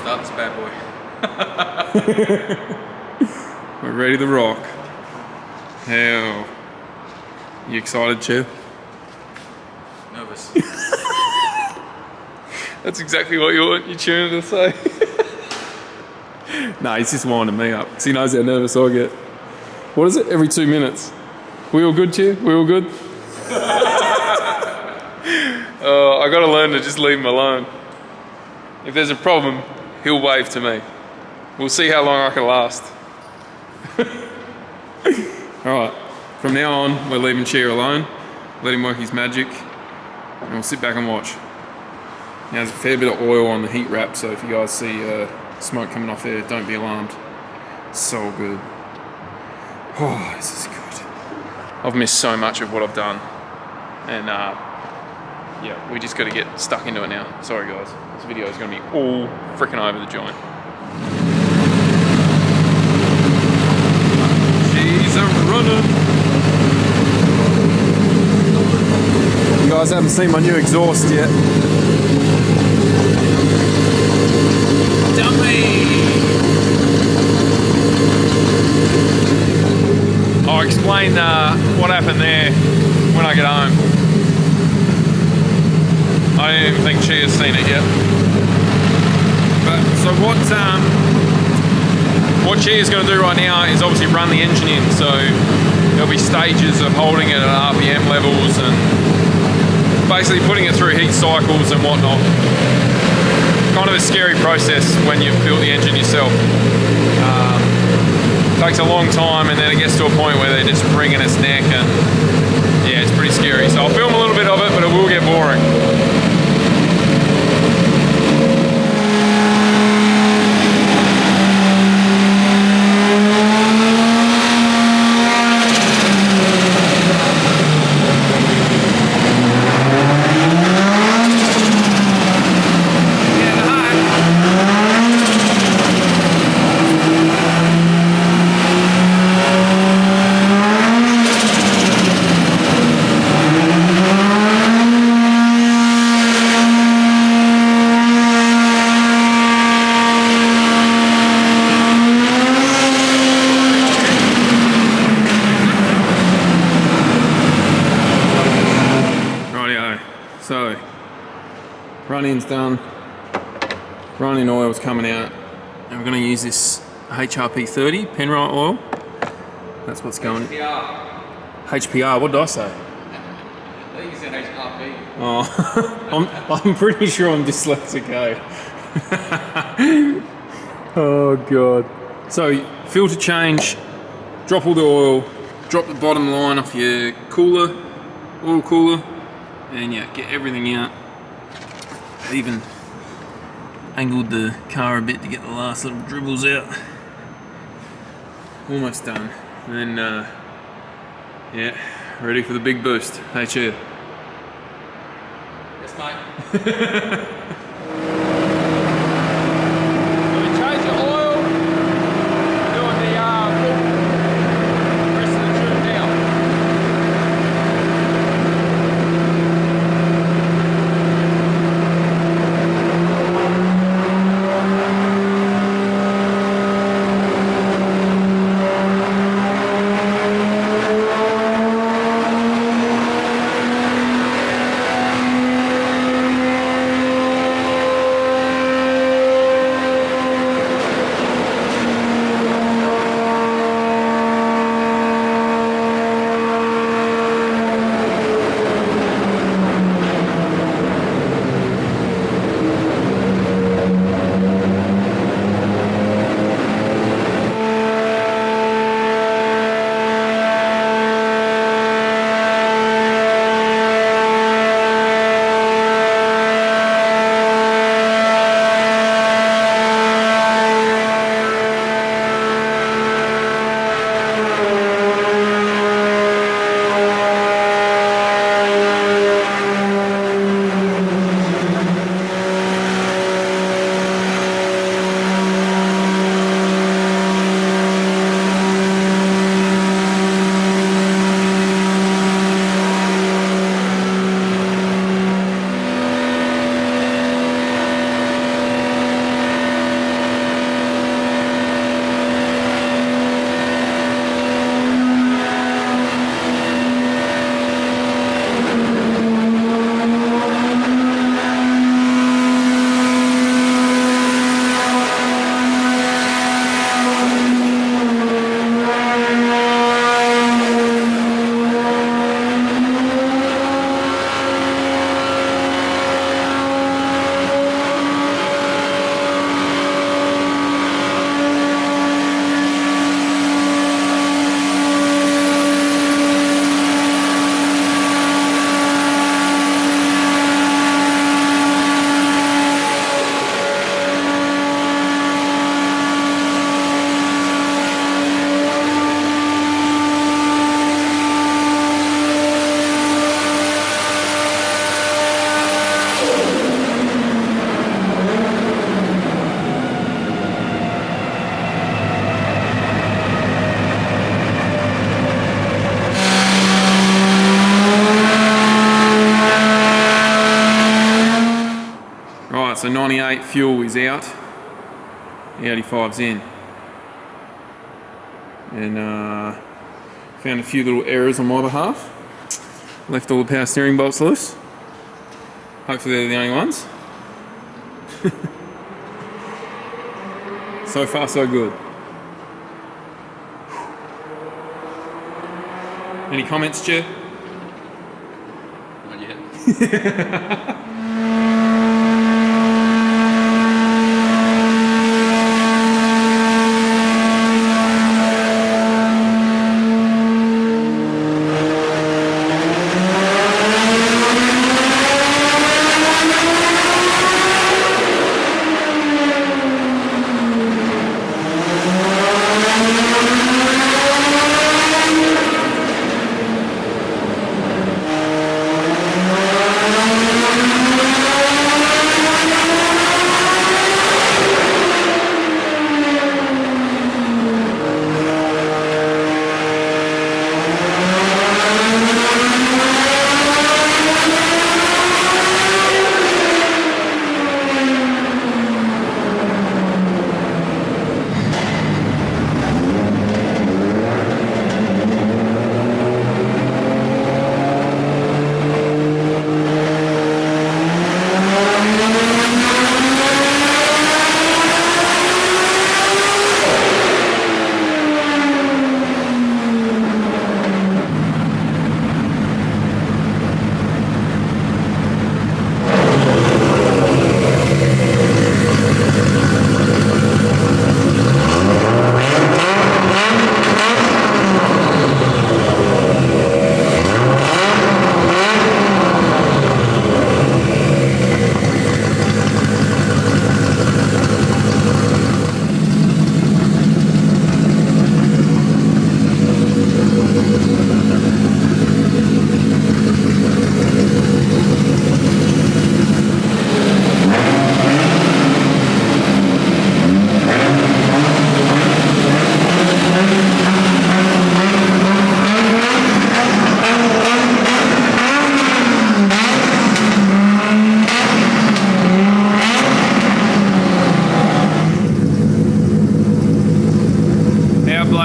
start this bad boy. We're ready to rock. Hell. You excited, Chea? Nervous. That's exactly what you want your tuner to say. Nah, he's just winding me up because he knows how nervous I get. What is it? Every 2 minutes. We all good, Chea? We all good? I gotta learn to just leave him alone. If there's a problem, he'll wave to me. We'll see how long I can last. Alright, from now on, we're leaving Chea alone. Let him work his magic, and we'll sit back and watch. Now, there's a fair bit of oil on the heat wrap, so if you guys see smoke coming off there, don't be alarmed. So good. Oh, this is good. I've missed so much of what I've done, and yeah, we just got to get stuck into it now. Sorry guys, this video is going to be all freaking over the joint. She's a running. You guys haven't seen my new exhaust yet. I'll explain what happened there when I get home. I don't even think Chea's seen it yet. But so what Chea's going to do right now is obviously run the engine in. So there'll be stages of holding it at RPM levels and basically putting it through heat cycles and whatnot. Kind of a scary process when you've built the engine yourself. Takes a long time, and then it gets to a point where they're just wringing its neck, and yeah, it's pretty scary. So I'll film a little bit of it, but it will get boring. So, run-in's done, run-in oil's coming out, and we're going to use this HRP30 Penrite oil. That's what's going. HPR, what did I say? I think you said HRP. Oh, I'm pretty sure I'm dyslexic, eh? Oh God. So, filter change, drop all the oil, drop the bottom line off your cooler, oil cooler, and yeah, get everything out. Even angled the car a bit to get the last little dribbles out. Almost done. And then, yeah, ready for the big boost. Hey, Chea. Yes, mate. Right, so 98 fuel is out. The 85's in. And found a few little errors on my behalf. Left all the power steering bolts loose. Hopefully they're the only ones. So far so good. Any comments, Chea? Not yet.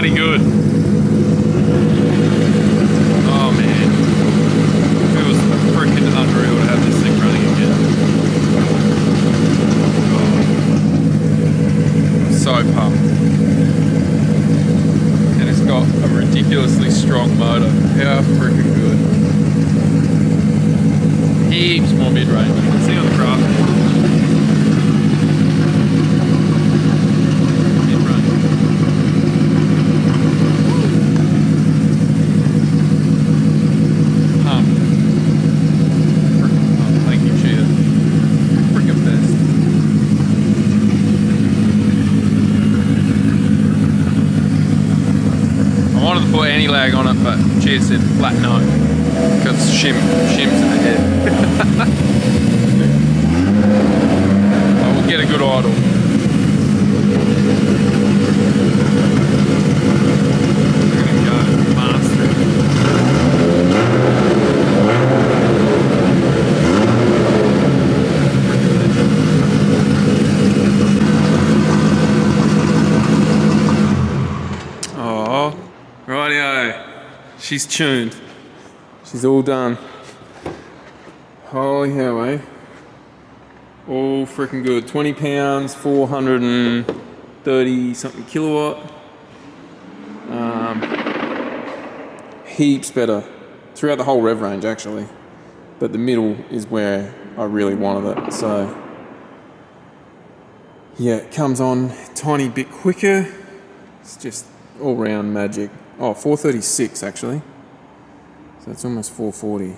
bloody good. Oh man. Feels freaking unreal to have this thing running again. Oh. So pumped. And it's got a ridiculously strong motor. How freaking good. Heaps more mid-range. You can see on the graph. Anti-lag on it, but Chea said flat no because shims in the head. I will get a good idle. We're gonna go master. Oh. Rightio, she's tuned. She's all done. Holy hell, eh? All freaking good. 20 pounds, 430 something kilowatt. Heaps better throughout the whole rev range actually, but the middle is where I really wanted it. So yeah, it comes on a tiny bit quicker. It's just all round magic. Oh, 436 actually. So it's almost 440.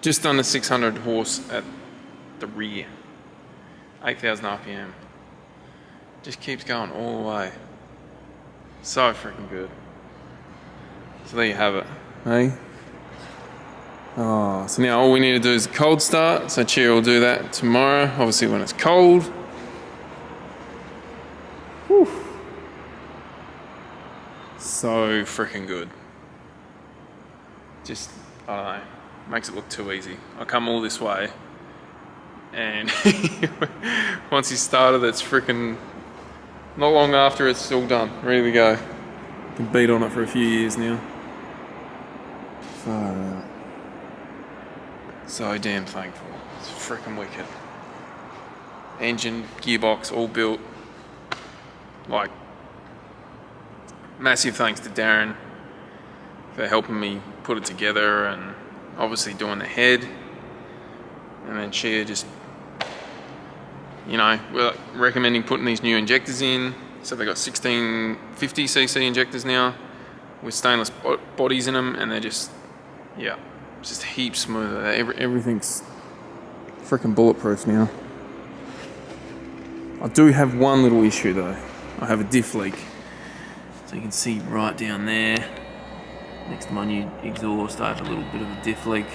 Just under 600 horse at the rear. 8,000 RPM. Just keeps going all the way. So freaking good. So there you have it. Hey? Oh, so now all we need to do is a cold start. So Chea will do that tomorrow, obviously when it's cold. Whew. So freaking good. Just, I don't know, makes it look too easy. I come all this way and once he started, it's freaking not long after it's all done, ready to go. Been beat on it for a few years now. Far out. So damn thankful. It's freaking wicked. Engine, gearbox, all built. Like, massive thanks to Darren for helping me put it together, and obviously doing the head. And then Chea just, you know, we're recommending putting these new injectors in. So they got 1650cc injectors now with stainless bodies in them, and they're just, yeah, just heaps smoother. Everything's freaking bulletproof now. I do have one little issue though. I have a diff leak. So you can see right down there, next to my new exhaust, I have a little bit of a diff leak.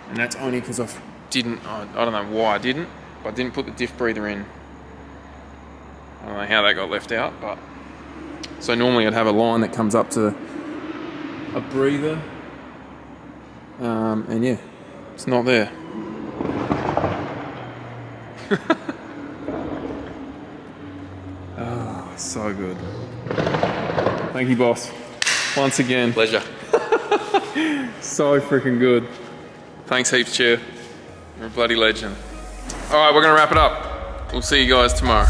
And that's only because I don't know why I didn't, but I didn't put the diff breather in. I don't know how that got left out, but... So normally I'd have a line that comes up to a breather. And yeah, it's not there. Oh, so good. Thank you, boss. Once again. Pleasure. So freaking good. Thanks heaps, Chea. You're a bloody legend. All right, we're gonna wrap it up. We'll see you guys tomorrow.